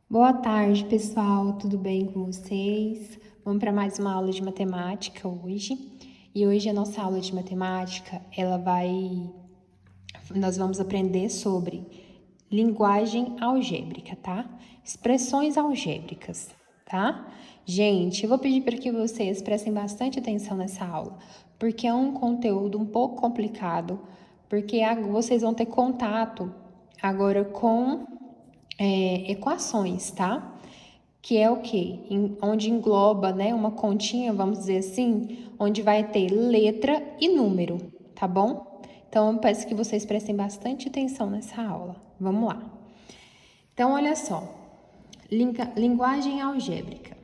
Boa tarde, pessoal. Tudo bem com vocês? Vamos para mais uma aula de matemática hoje. E hoje a nossa aula de matemática, nós vamos aprender sobre linguagem algébrica, tá? Expressões algébricas, tá? Gente, eu vou pedir para que vocês prestem bastante atenção nessa aula, porque é um conteúdo um pouco complicado, porque vocês vão ter contato agora com equações, tá? Que é o quê? Onde engloba, né, uma continha, vamos dizer assim, onde vai ter letra e número, tá bom? Então, eu peço que vocês prestem bastante atenção nessa aula. Vamos lá. Então, olha só. Linguagem algébrica.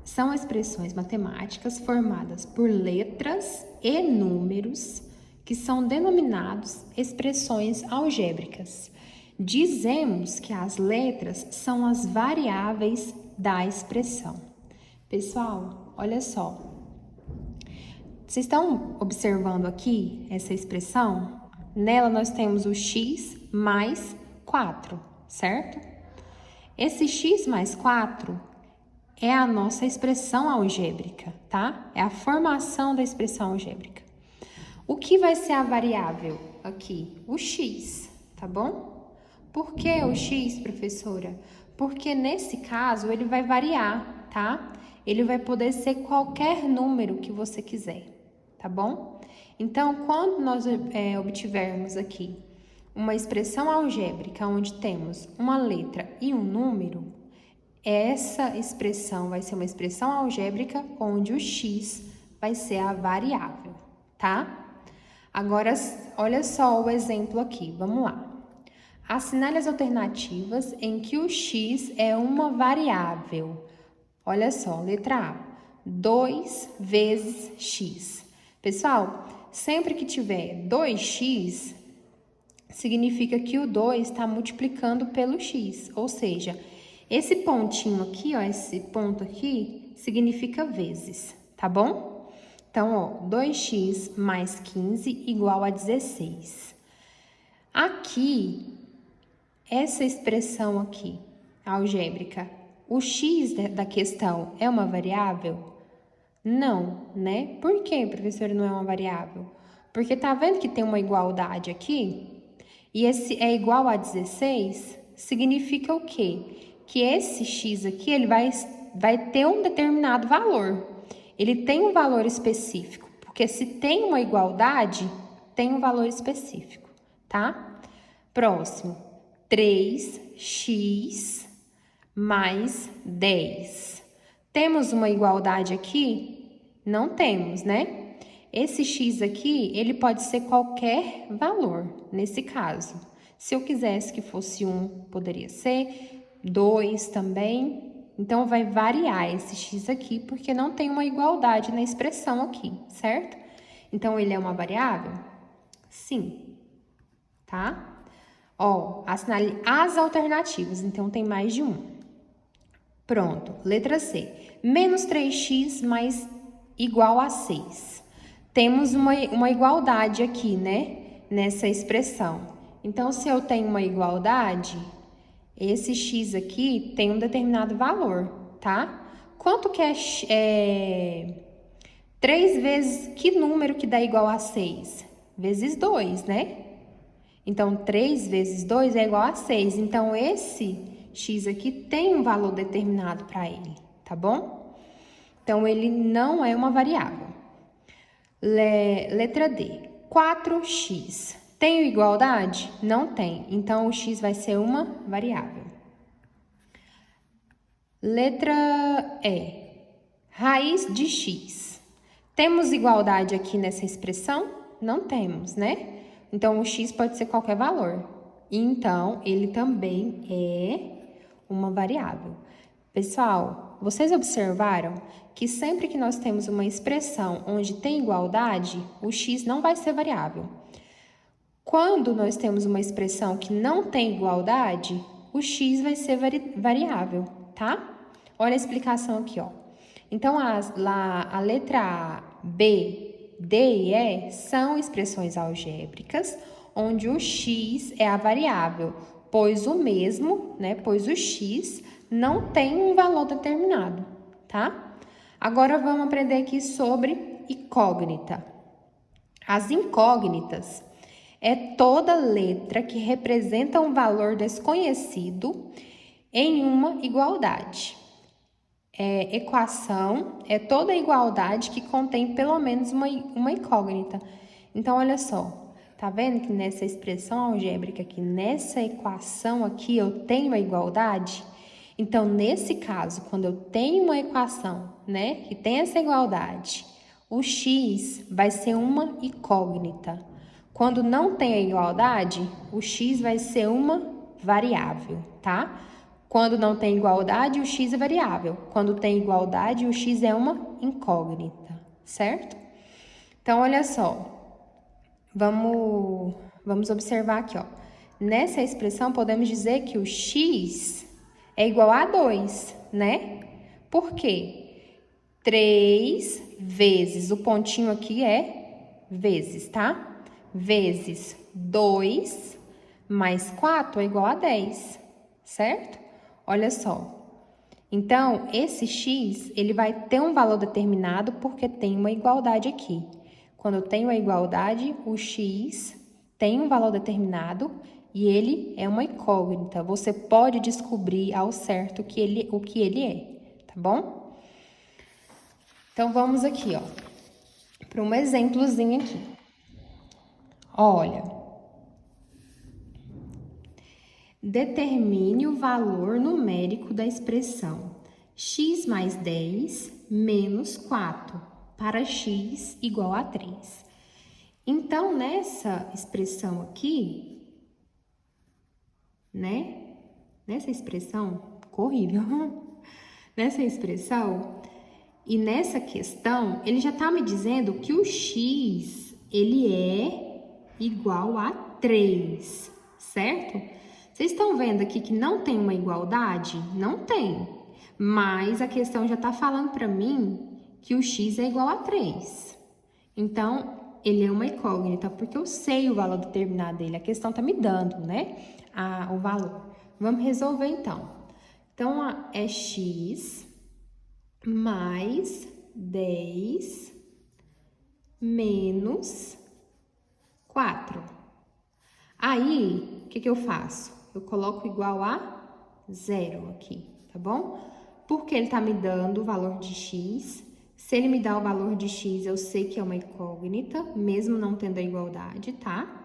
São expressões matemáticas formadas por letras e números que são denominados expressões algébricas. Dizemos que as letras são as variáveis da expressão. Pessoal, olha só. Vocês estão observando aqui essa expressão? Nela nós temos o x mais 4, certo? Esse x mais 4 é a nossa expressão algébrica, tá? É a formação da expressão algébrica. O que vai ser a variável aqui? O x, tá bom? Por que o x, professora? Porque nesse caso ele vai variar, tá? Ele vai poder ser qualquer número que você quiser, tá bom? Então, quando nós obtivermos aqui uma expressão algébrica onde temos uma letra e um número, essa expressão vai ser uma expressão algébrica onde o x vai ser a variável, tá? Agora, olha só o exemplo aqui, vamos lá. Assinale as alternativas em que o x é uma variável. Olha só, letra A, 2 vezes x. Pessoal, sempre que tiver 2x, significa que o 2 está multiplicando pelo x, ou seja, esse pontinho aqui, ó, esse ponto aqui, significa vezes, tá bom? Então, ó, 2x mais 15 igual a 16. Aqui, essa expressão aqui, algébrica, o x da questão é uma variável? Não, né? Por que, professora, não é uma variável? Porque tá vendo que tem uma igualdade aqui? E esse é igual a 16, significa o quê? Que esse x aqui, ele vai ter um determinado valor. Ele tem um valor específico, porque se tem uma igualdade, tem um valor específico, tá? Próximo, 3x mais 10. Temos uma igualdade aqui? Não temos, né? Esse x aqui, ele pode ser qualquer valor, nesse caso. Se eu quisesse que fosse 1, poderia ser 2 também. Então, vai variar esse x aqui, porque não tem uma igualdade na expressão aqui, certo? Então, ele é uma variável? Sim, tá? Ó, assinale as alternativas, então tem mais de um. Pronto, letra C. Menos 3x mais igual a 6. Temos uma igualdade aqui, né? Nessa expressão. Então, se eu tenho uma igualdade, esse x aqui tem um determinado valor, tá? Quanto que é 3 vezes que número que dá igual a 6? Vezes 2, né? Então, 3 vezes 2 é igual a 6. Então, esse x aqui tem um valor determinado para ele, tá bom? Então, ele não é uma variável. Letra D. 4x. Tem igualdade? Não tem. Então, o x vai ser uma variável. Letra E. Raiz de x. Temos igualdade aqui nessa expressão? Não temos, né? Então, o x pode ser qualquer valor. Então, ele também é uma variável. Pessoal, vocês observaram que sempre que nós temos uma expressão onde tem igualdade, o x não vai ser variável. Quando nós temos uma expressão que não tem igualdade, o x vai ser variável, tá? Olha a explicação aqui, ó. Então, a letra A, B, D e E são expressões algébricas, onde o x é a variável. pois o mesmo, né, pois o x não tem um valor determinado, tá? Agora vamos aprender aqui sobre incógnita. As incógnitas é toda letra que representa um valor desconhecido em uma igualdade. Equação é toda igualdade que contém pelo menos uma incógnita. Então, olha só, tá vendo que nessa expressão algébrica aqui, nessa equação aqui, eu tenho a igualdade? Então, nesse caso, quando eu tenho uma equação, né, que tem essa igualdade, o x vai ser uma incógnita. Quando não tem a igualdade, o x vai ser uma variável, tá? Quando não tem igualdade, o x é variável. Quando tem igualdade, o x é uma incógnita, certo? Então, olha só. Vamos observar aqui, ó. Nessa expressão, podemos dizer que o x é igual a 2, né? Por quê? 3 vezes, o pontinho aqui é vezes, tá? Vezes 2 mais 4 é igual a 10, certo? Olha só. Então, esse x, ele vai ter um valor determinado porque tem uma igualdade aqui. Quando eu tenho a igualdade, o x tem um valor determinado e ele é uma incógnita. Você pode descobrir ao certo o que ele é, tá bom? Então, vamos aqui, ó, para um exemplozinho aqui. Olha, determine o valor numérico da expressão x mais 10 menos 4 para x igual a 3. Então, nessa expressão aqui, né? Nessa expressão, ficou horrível. Nessa expressão e nessa questão, ele já está me dizendo que o x, ele é igual a 3, certo? Vocês estão vendo aqui que não tem uma igualdade? Não tem. Mas a questão já está falando para mim que o x é igual a 3. Então, ele é uma incógnita, porque eu sei o valor determinado dele. A questão está me dando, né? O valor. Vamos resolver, então. Então, é x mais 10 menos 4. Aí, o que eu faço? Eu coloco igual a 0 aqui, tá bom? Porque ele tá me dando o valor de x. Se ele me dá o valor de x, eu sei que é uma incógnita, mesmo não tendo a igualdade, tá?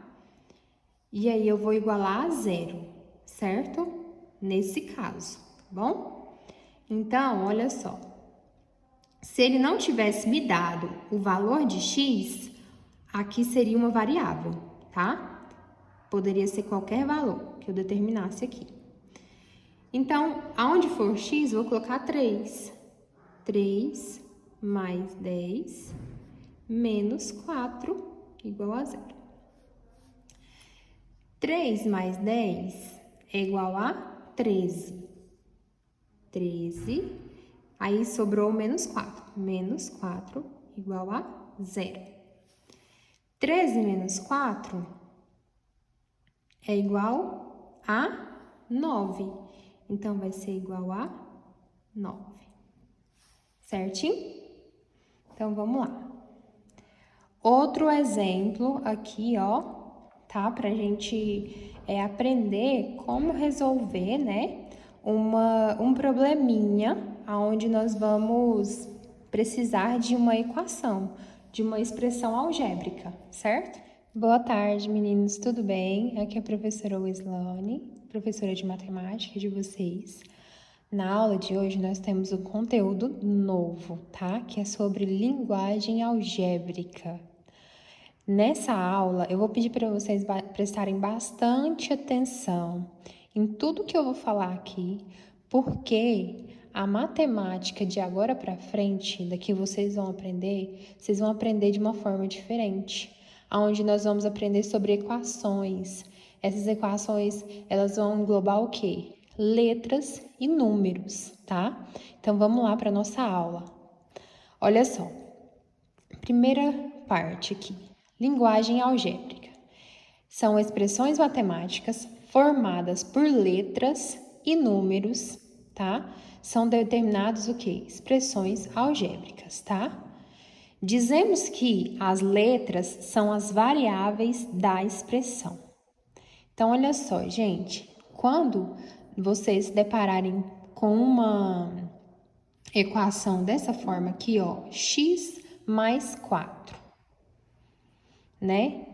E aí, eu vou igualar a 0, certo? Nesse caso, tá bom? Então, olha só. Se ele não tivesse me dado o valor de x, aqui seria uma variável, tá? Poderia ser qualquer valor que eu determinasse aqui. Então, aonde for x, vou colocar 3. 3 mais 10 menos 4 igual a 0. 3 mais 10 é igual a 13. 13, aí sobrou menos 4. Menos 4 igual a 0. 13 menos 4 é igual a 9. Então, vai ser igual a 9. Certinho? Então, vamos lá. Outro exemplo aqui, ó, tá? Pra gente aprender como resolver, né? Um probleminha onde nós vamos precisar de uma equação, de uma expressão algébrica, certo? Boa tarde, meninos, tudo bem? Aqui é a professora Wislane, professora de matemática de vocês. Na aula de hoje, nós temos um conteúdo novo, tá? Que é sobre linguagem algébrica. Nessa aula, eu vou pedir para vocês prestarem bastante atenção em tudo que eu vou falar aqui, porque a matemática de agora para frente, daqui vocês vão aprender de uma forma diferente, onde nós vamos aprender sobre equações. Essas equações, elas vão englobar o quê? Letras e números, tá? Então, vamos lá para nossa aula. Olha só, primeira parte aqui, linguagem algébrica. São expressões matemáticas formadas por letras e números, tá? São determinados o quê? Expressões algébricas, tá? Dizemos que as letras são as variáveis da expressão. Então, olha só, gente, quando vocês se depararem com uma equação dessa forma aqui, ó, x mais 4, né?